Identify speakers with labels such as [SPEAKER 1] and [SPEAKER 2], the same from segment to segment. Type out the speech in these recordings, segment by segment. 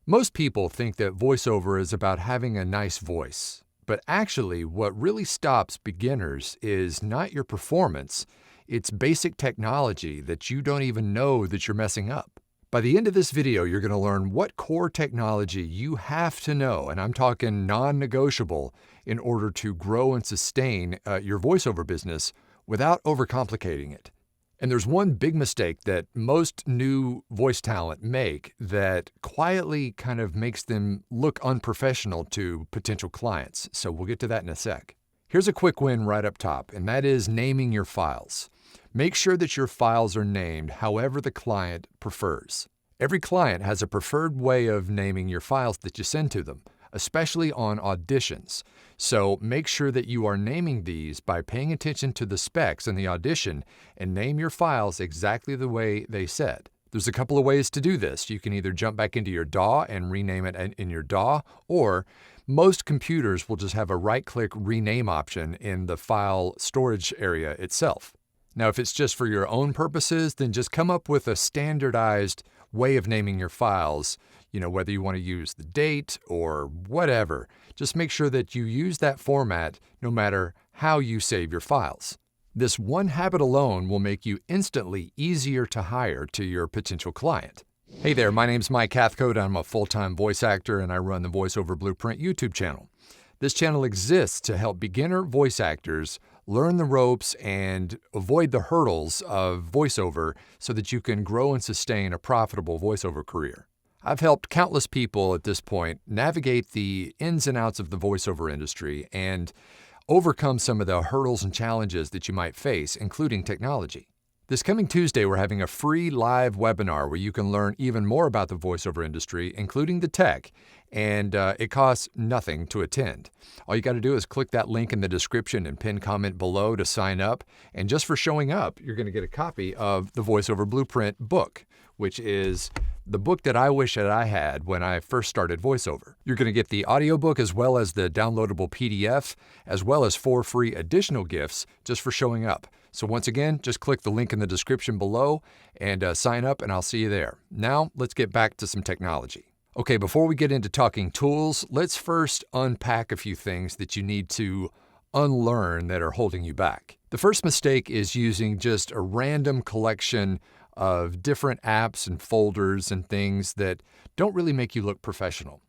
[SPEAKER 1] Most people think that voiceover is about having a nice voice, but actually what really stops beginners is not your performance, it's basic technology that you don't even know that you're messing up. By the end of this video, you're going to learn what core technology you have to know, and I'm talking non-negotiable, in order to grow and sustain your voiceover business without overcomplicating it. And there's one big mistake that most new voice talent make that quietly kind of makes them look unprofessional to potential clients. So we'll get to that in a sec. Here's a quick win right up top, and that is naming your files. Make sure that your files are named however the client prefers. Every client has a preferred way of naming your files that you send to them, especially on auditions. So make sure that you are naming these by paying attention to the specs in the audition and name your files exactly the way they said. There's a couple of ways to do this. You can either jump back into your DAW and rename it in your DAW, or most computers will just have a right-click rename option in the file storage area itself. Now, if it's just for your own purposes, then just come up with a standardized way of naming your files, whether you want to use the date or whatever. Just make sure that you use that format no matter how you save your files. This one habit alone will make you instantly easier to hire to your potential client. Hey there, my name's Mike Hathcote. I'm a full-time voice actor and I run the Voiceover Blueprint YouTube channel. This channel exists to help beginner voice actors learn the ropes and avoid the hurdles of voiceover so that you can grow and sustain a profitable voiceover career. I've helped countless people at this point navigate the ins and outs of the voiceover industry and overcome some of the hurdles and challenges that you might face, including technology. This coming Tuesday, we're having a free live webinar where you can learn even more about the voiceover industry, including the tech, and it costs nothing to attend. All you got to do is click that link in the description and pin comment below to sign up. And just for showing up, you're going to get a copy of the Voiceover Blueprint book, which is the book that I wish that I had when I first started voiceover. You're going to get the audiobook as well as the downloadable PDF, as well as 4 free additional gifts just for showing up. So once again, just click the link in the description below and sign up, and I'll see you there. Now, let's get back to some technology. Okay, before we get into talking tools, let's first unpack a few things that you need to unlearn that are holding you back. The first mistake is using just a random collection of different apps and folders and things that don't really make you look professional.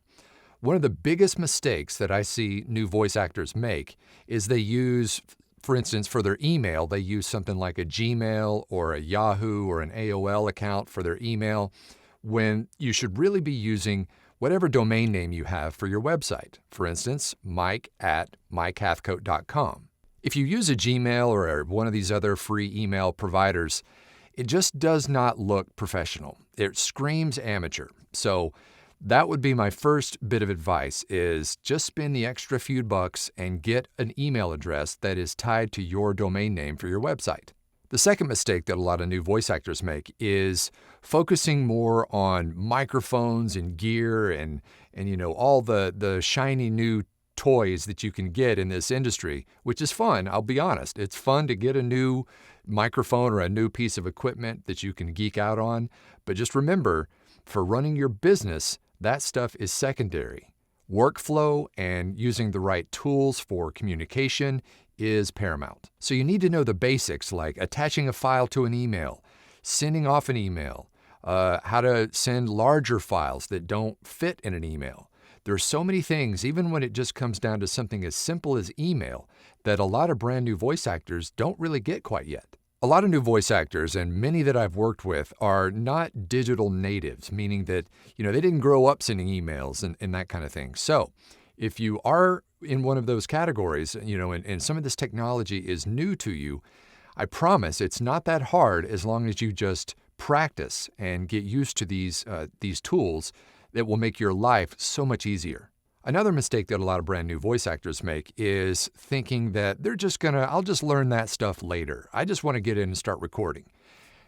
[SPEAKER 1] One of the biggest mistakes that I see new voice actors make is they use, for instance, for their email, they use something like a Gmail or a Yahoo or an AOL account for their email, when you should really be using whatever domain name you have for your website. For instance, mike@mikehathcote.com. If you use a Gmail or one of these other free email providers, it just does not look professional. It screams amateur. So that would be my first bit of advice, is just spend the extra few bucks and get an email address that is tied to your domain name for your website. The second mistake that a lot of new voice actors make is focusing more on microphones and gear and all the shiny new toys that you can get in this industry, which is fun. I'll be honest. It's fun to get a new microphone or a new piece of equipment that you can geek out on. But just remember, for running your business, that stuff is secondary. Workflow and using the right tools for communication is paramount. So you need to know the basics, like attaching a file to an email, sending off an email, how to send larger files that don't fit in an email. There's so many things, even when it just comes down to something as simple as email, that a lot of brand new voice actors don't really get quite yet. A lot of new voice actors, and many that I've worked with, are not digital natives, meaning that they didn't grow up sending emails and that kind of thing. So if you are in one of those categories, and some of this technology is new to you, I promise it's not that hard as long as you just practice and get used to these tools that will make your life so much easier. Another mistake that a lot of brand new voice actors make is thinking that I'll just learn that stuff later. I just want to get in and start recording.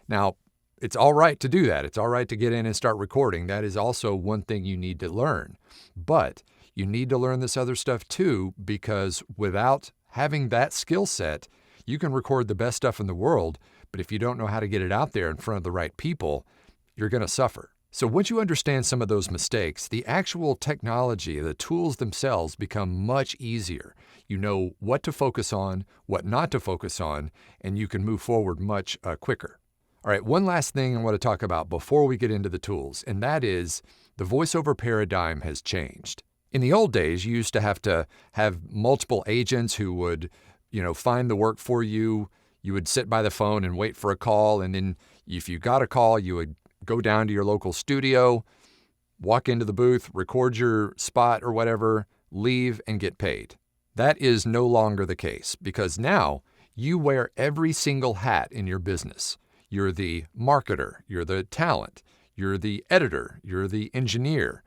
[SPEAKER 1] Now, it's all right to do that. It's all right to get in and start recording. That is also one thing you need to learn. But you need to learn this other stuff too, because without having that skill set, you can record the best stuff in the world, but if you don't know how to get it out there in front of the right people, you're going to suffer. So once you understand some of those mistakes, the actual technology, the tools themselves become much easier. You know what to focus on, what not to focus on, and you can move forward much quicker. All right, one last thing I want to talk about before we get into the tools, and that is the voiceover paradigm has changed. In the old days, you used to have multiple agents who would, find the work for you. You would sit by the phone and wait for a call, and then if you got a call, you would go down to your local studio, walk into the booth, record your spot or whatever, leave and get paid. That is no longer the case because now you wear every single hat in your business. You're the marketer, you're the talent, you're the editor, you're the engineer.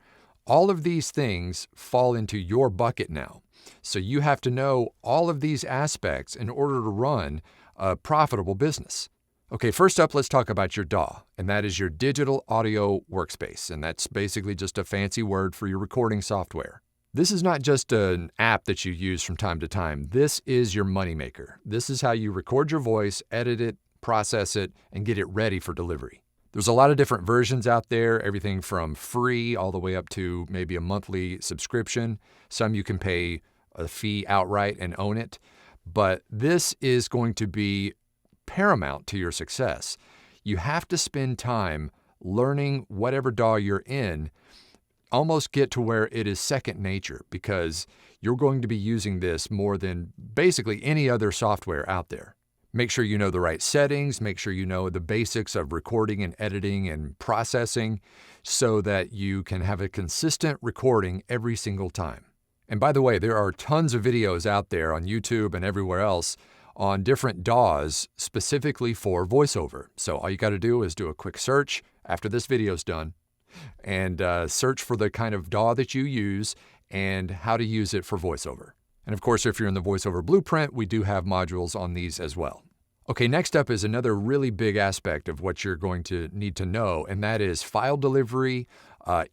[SPEAKER 1] All of these things fall into your bucket now. So you have to know all of these aspects in order to run a profitable business. Okay, first up, let's talk about your DAW, and that is your digital audio workspace, and that's basically just a fancy word for your recording software. This is not just an app that you use from time to time. This is your moneymaker. This is how you record your voice, edit it, process it, and get it ready for delivery. There's a lot of different versions out there, everything from free all the way up to maybe a monthly subscription. Some you can pay a fee outright and own it, but this is going to be paramount to your success. You have to spend time learning whatever DAW you're in, almost get to where it is second nature because you're going to be using this more than basically any other software out there. Make sure you know the right settings, make sure you know the basics of recording and editing and processing so that you can have a consistent recording every single time. And by the way, there are tons of videos out there on YouTube and everywhere else on different DAWs specifically for voiceover. So all you got to do is do a quick search after this video's done and search for the kind of DAW that you use and how to use it for voiceover. And of course, if you're in the voiceover blueprint, we do have modules on these as well. Okay, next up is another really big aspect of what you're going to need to know, and that is file delivery,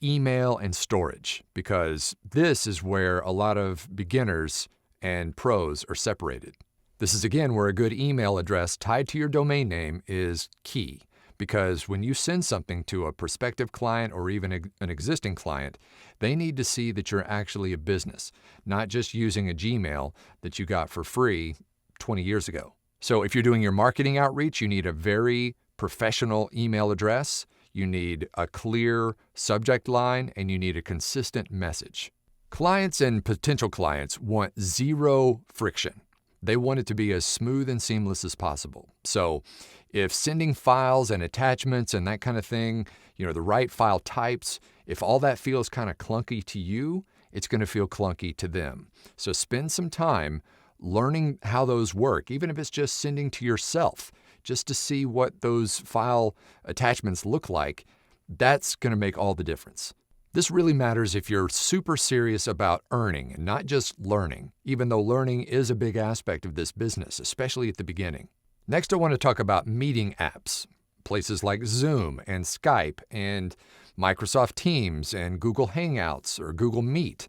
[SPEAKER 1] email, and storage, because this is where a lot of beginners and pros are separated. This is, again, where a good email address tied to your domain name is key, because when you send something to a prospective client or even an existing client, they need to see that you're actually a business, not just using a Gmail that you got for free 20 years ago. So if you're doing your marketing outreach, you need a very professional email address, you need a clear subject line, and you need a consistent message. Clients and potential clients want zero friction. They want it to be as smooth and seamless as possible. So if sending files and attachments and that kind of thing, the right file types, if all that feels kind of clunky to you, it's going to feel clunky to them. So spend some time learning how those work, even if it's just sending to yourself, just to see what those file attachments look like. That's going to make all the difference. This really matters if you're super serious about earning and not just learning, even though learning is a big aspect of this business, especially at the beginning. Next, I want to talk about meeting apps, places like Zoom and Skype and Microsoft Teams and Google Hangouts or Google Meet.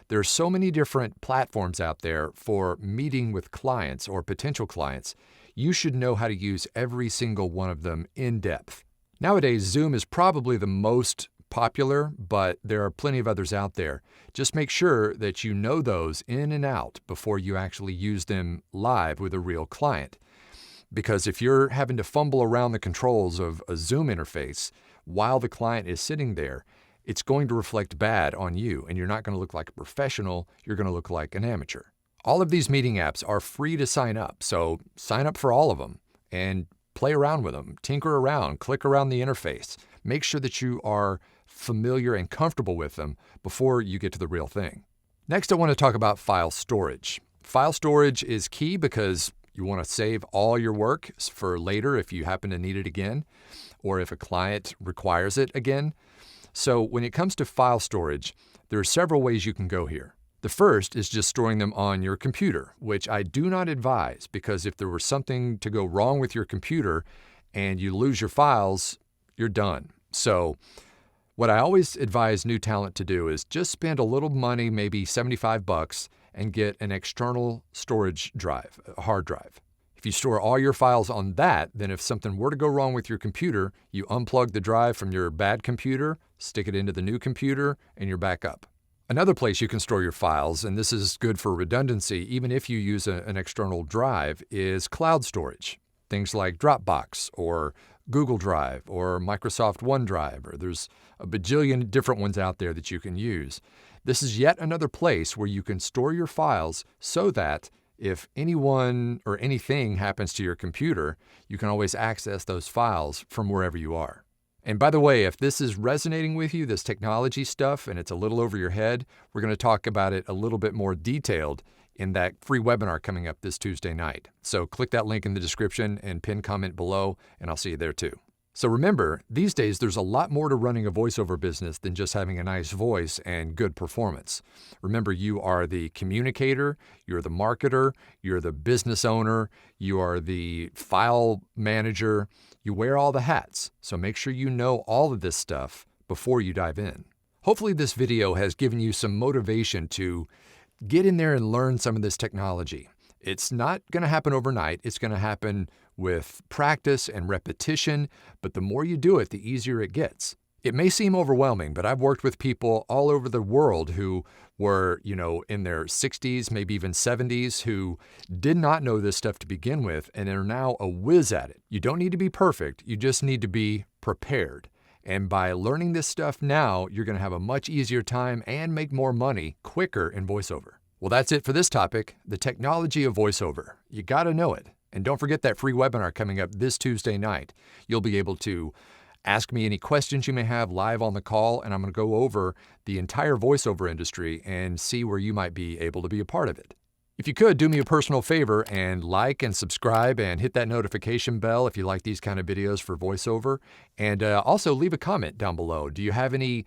[SPEAKER 1] There are so many different platforms out there for meeting with clients or potential clients. You should know how to use every single one of them in depth. Nowadays, Zoom is probably the most popular, but there are plenty of others out there. Just make sure that you know those in and out before you actually use them live with a real client. Because if you're having to fumble around the controls of a Zoom interface while the client is sitting there, it's going to reflect bad on you, and you're not going to look like a professional, you're going to look like an amateur. All of these meeting apps are free to sign up, so sign up for all of them and play around with them, tinker around, click around the interface. Make sure that you are familiar and comfortable with them before you get to the real thing. Next, I want to talk about file storage. File storage is key because you want to save all your work for later if you happen to need it again, or if a client requires it again. So when it comes to file storage, there are several ways you can go here. The first is just storing them on your computer, which I do not advise because if there were something to go wrong with your computer and you lose your files, you're done. So what I always advise new talent to do is just spend a little money, maybe $75, and get an external storage drive, a hard drive. If you store all your files on that, then if something were to go wrong with your computer, you unplug the drive from your bad computer, stick it into the new computer, and you're back up. Another place you can store your files, and this is good for redundancy even if you use an external drive, is cloud storage. Things like Dropbox or Google Drive or Microsoft OneDrive, or there's a bajillion different ones out there that you can use. This is yet another place where you can store your files so that if anyone or anything happens to your computer, you can always access those files from wherever you are. And by the way, if this is resonating with you, this technology stuff, and it's a little over your head, we're going to talk about it a little bit more detailed in that free webinar coming up this Tuesday night. So click that link in the description and pin comment below, and I'll see you there too. So remember, these days there's a lot more to running a voiceover business than just having a nice voice and good performance. Remember, you are the communicator, you're the marketer, you're the business owner, you are the file manager. You wear all the hats, so make sure you know all of this stuff before you dive in. Hopefully this video has given you some motivation to get in there and learn some of this technology. It's not going to happen overnight. It's going to happen with practice and repetition, but the more you do it, the easier it gets. It may seem overwhelming, but I've worked with people all over the world who were, in their 60s, maybe even 70s, who did not know this stuff to begin with and are now a whiz at it. You don't need to be perfect. You just need to be prepared. And by learning this stuff now, you're going to have a much easier time and make more money quicker in voiceover. Well, that's it for this topic, the technology of voiceover. You got to know it. And don't forget that free webinar coming up this Tuesday night. You'll be able to ask me any questions you may have live on the call, and I'm going to go over the entire voiceover industry and see where you might be able to be a part of it. If you could, do me a personal favor and like and subscribe and hit that notification bell if you like these kind of videos for voiceover. And also leave a comment down below. Do you have any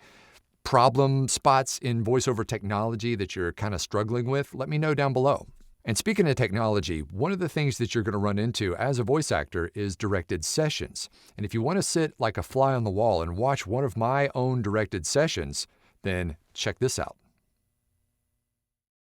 [SPEAKER 1] problem spots in voiceover technology that you're kind of struggling with? Let me know down below. And speaking of technology, one of the things that you're going to run into as a voice actor is directed sessions. And if you want to sit like a fly on the wall and watch one of my own directed sessions, then check this out.